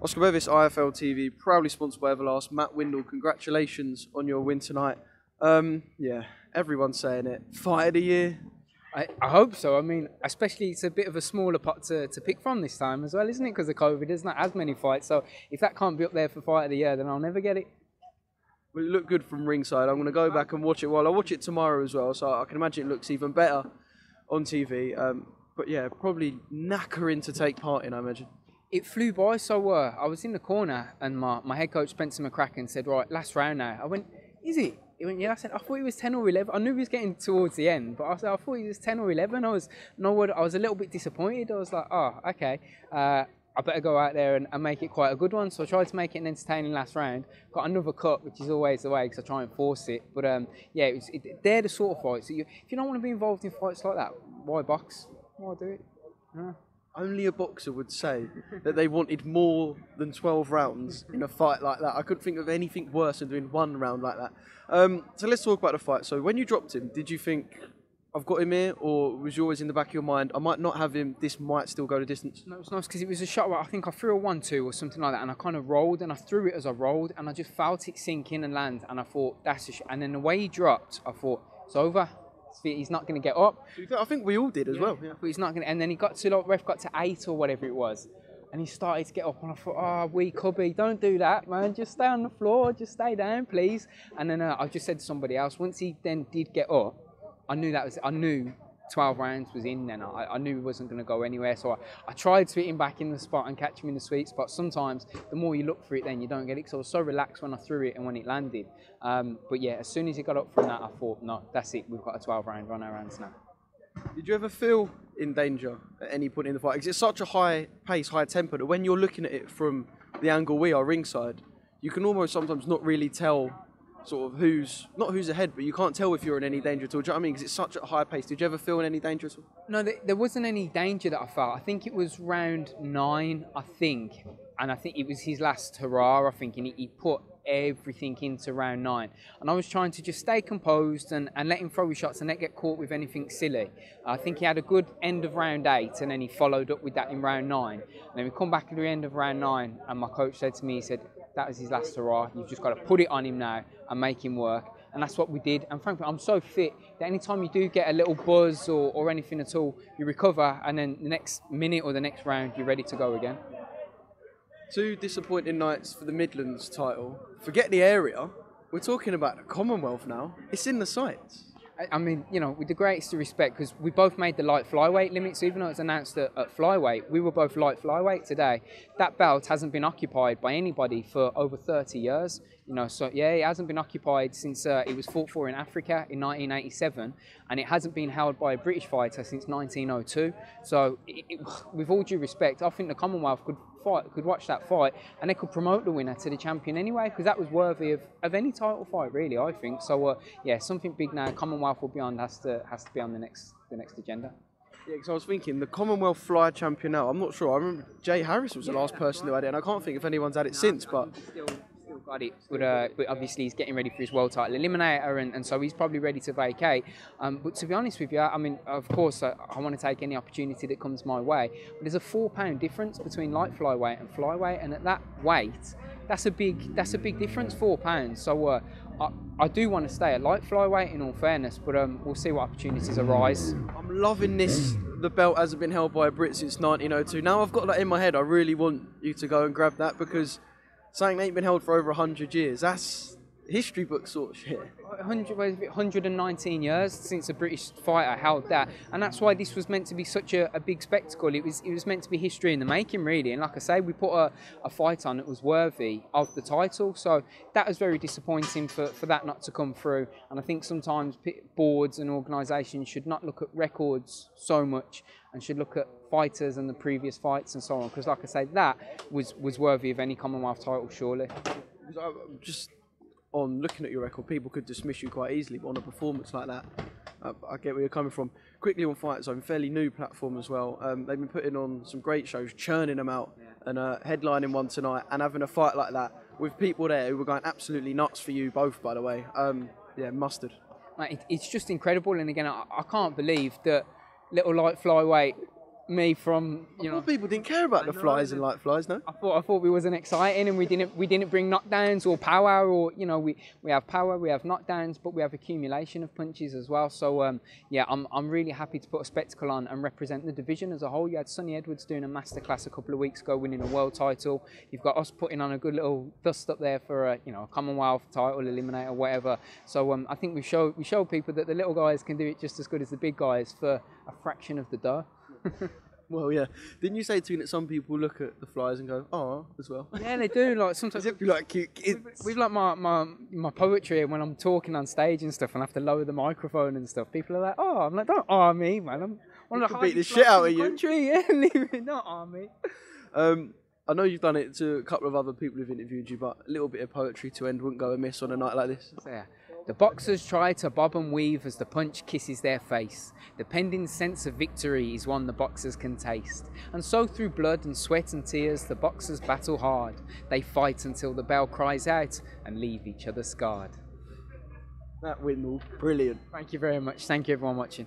Oscar Bevis, IFL TV, proudly sponsored by Everlast. Matt Windle, congratulations on your win tonight. Yeah, everyone's saying it. Fight of the year. I hope so. I mean, especially it's a bit of a smaller pot to pick from this time as well, isn't it? Because of COVID, there's not as many fights. So if that can't be up there for fight of the year, then I'll never get it. Well, it looked good from ringside. I'm going to go back and watch it. Well, I'll watch it tomorrow as well, so I can imagine it looks even better on TV. But yeah, probably knackering to take part in, I imagine. It flew by, so I was in the corner and my head coach Spencer McCracken said, right, last round now. I went, is it? He went, yeah. I said, I thought it was 10 or 11. I knew he was getting towards the end, but I said, I thought it was 10 or 11. I was a little bit disappointed. I was like, oh, okay. I better go out there and make it quite a good one. So I tried to make it an entertaining last round. Got another cut, which is always the way because I try and force it. But yeah, they're the sort of fights. That if you don't want to be involved in fights like that, why box? Why do it? Yeah. Only a boxer would say that they wanted more than 12 rounds in a fight like that. I couldn't think of anything worse than doing one round like that. So let's talk about the fight. So when you dropped him, did you think, I've got him here? Or was you always in the back of your mind, I might not have him, this might still go the distance? No, it was nice because it was a shot where I think I threw a 1-2 or something like that, and I kind of rolled and I threw it as I rolled and I just felt it sink in and land, and I thought, that's a shot. And then the way he dropped, I thought, it's over. He's not going to get up. I think we all did as well. Yeah. But he's not going to. And then he got to, like, ref got to 8 or whatever it was, and he started to get up, and I thought, oh, weak hubby, don't do that, man. Just stay on the floor, just stay down, please. And then I just said to somebody else, once he then did get up, I knew 12 rounds was in then. I knew he wasn't going to go anywhere. So I tried to hit him back in the spot and catch him in the sweet spot. Sometimes the more you look for it, then you don't get it. Because I was so relaxed when I threw it and when it landed. But yeah, as soon as he got up from that, I thought, no, that's it. We've got a 12 round run our hands now. Did you ever feel in danger at any point in the fight? Because it's such a high pace, high tempo that when you're looking at it from the angle we are ringside, you can almost sometimes not really tell sort of not who's ahead, but you can't tell if you're in any danger at all. Do you know what I mean? Because it's such a high pace. Did you ever feel in any danger at all? No, there wasn't any danger that I felt. I think it was round 9, I think. And I think it was his last hurrah, I think. And he put everything into round 9. And I was trying to just stay composed and let him throw his shots and not get caught with anything silly. I think he had a good end of round 8, and then he followed up with that in round 9. And then we come back at the end of round 9, and my coach said to me, he said, that was his last hurrah. You've just got to put it on him now and make him work. And that's what we did. And frankly, I'm so fit that anytime you do get a little buzz or anything at all, you recover, and then the next minute or the next round, you're ready to go again. 2 disappointing nights for the Midlands title. Forget the area. We're talking about the Commonwealth now. It's in the sights. I mean, you know, with the greatest of respect, because we both made the light flyweight limits, even though it's announced at flyweight, we were both light flyweight today. That belt hasn't been occupied by anybody for over 30 years. You know, so yeah, it hasn't been occupied since it was fought for in Africa in 1987, and it hasn't been held by a British fighter since 1902. So, with all due respect, I think the Commonwealth could watch that fight, and they could promote the winner to the champion anyway, because that was worthy of any title fight, really, I think. So, yeah, something big now. Commonwealth will be on, has to be on the next agenda. Yeah, because I was thinking, the Commonwealth Fly Champion now, I'm not sure. I remember Jay Harris was the last person who had it, and I can't think if anyone's had it since, but Still got it, but obviously he's getting ready for his world title eliminator, and so he's probably ready to vacate. But to be honest with you, I mean, of course, I want to take any opportunity that comes my way. But there's a £4 difference between light flyweight and flyweight, and at that weight, that's a big difference, £4. So I do want to stay at light flyweight, in all fairness, but we'll see what opportunities arise. I'm loving this. The belt hasn't been held by a Brit since 1902. Now I've got that in my head. I really want you to go and grab that, because something that ain't been held for over 100 years. That's history book sort of shit. 119 years since a British fighter held that, and that's why this was meant to be such a big spectacle. It was meant to be history in the making, really. And like I say, we put a fight on that was worthy of the title, so that was very disappointing for that not to come through. And I think sometimes boards and organisations should not look at records so much, and should look at fighters and the previous fights and so on, because like I say, that was worthy of any Commonwealth title, surely. Just on looking at your record, people could dismiss you quite easily, but on a performance like that, I get where you're coming from. Quickly on Fight Zone, fairly new platform as well. They've been putting on some great shows, churning them out, and headlining one tonight, and having a fight like that with people there who were going absolutely nuts for you both, by the way. Yeah, mustard. It's just incredible, and again, I can't believe that little light flyweight me from, you know. Well, people didn't care about the flies and light flies, no? I thought we wasn't exciting, and we didn't bring knockdowns or power, or you know, we have power, we have knockdowns, but we have accumulation of punches as well. So yeah, I'm really happy to put a spectacle on and represent the division as a whole. You had Sonny Edwards doing a masterclass a couple of weeks ago, winning a world title. You've got us putting on a good little dust up there for a, you know, a Commonwealth title, eliminator, whatever. So I think we show people that the little guys can do it just as good as the big guys for a fraction of the dough. Well, yeah. Didn't you say to me that some people look at the flies and go, "Oh," as well? Yeah, they do. Like sometimes, As if you're like cute kids. with like my poetry, and when I'm talking on stage and stuff, and I have to lower the microphone and stuff, people are like, "Oh," I'm like, "Don't "oh" me, man. I'm one of the beat the hardest shit out blokes of in the you. country. Yeah, leave it, not "oh" me. I know you've done it to a couple of other people who've interviewed you, but a little bit of poetry to end wouldn't go amiss on a night like this. So, yeah. The boxers try to bob and weave as the punch kisses their face. The pending sense of victory is one the boxers can taste. And so through blood and sweat and tears, the boxers battle hard. They fight until the bell cries out and leave each other scarred. That Windle, brilliant. Thank you very much. Thank you everyone watching.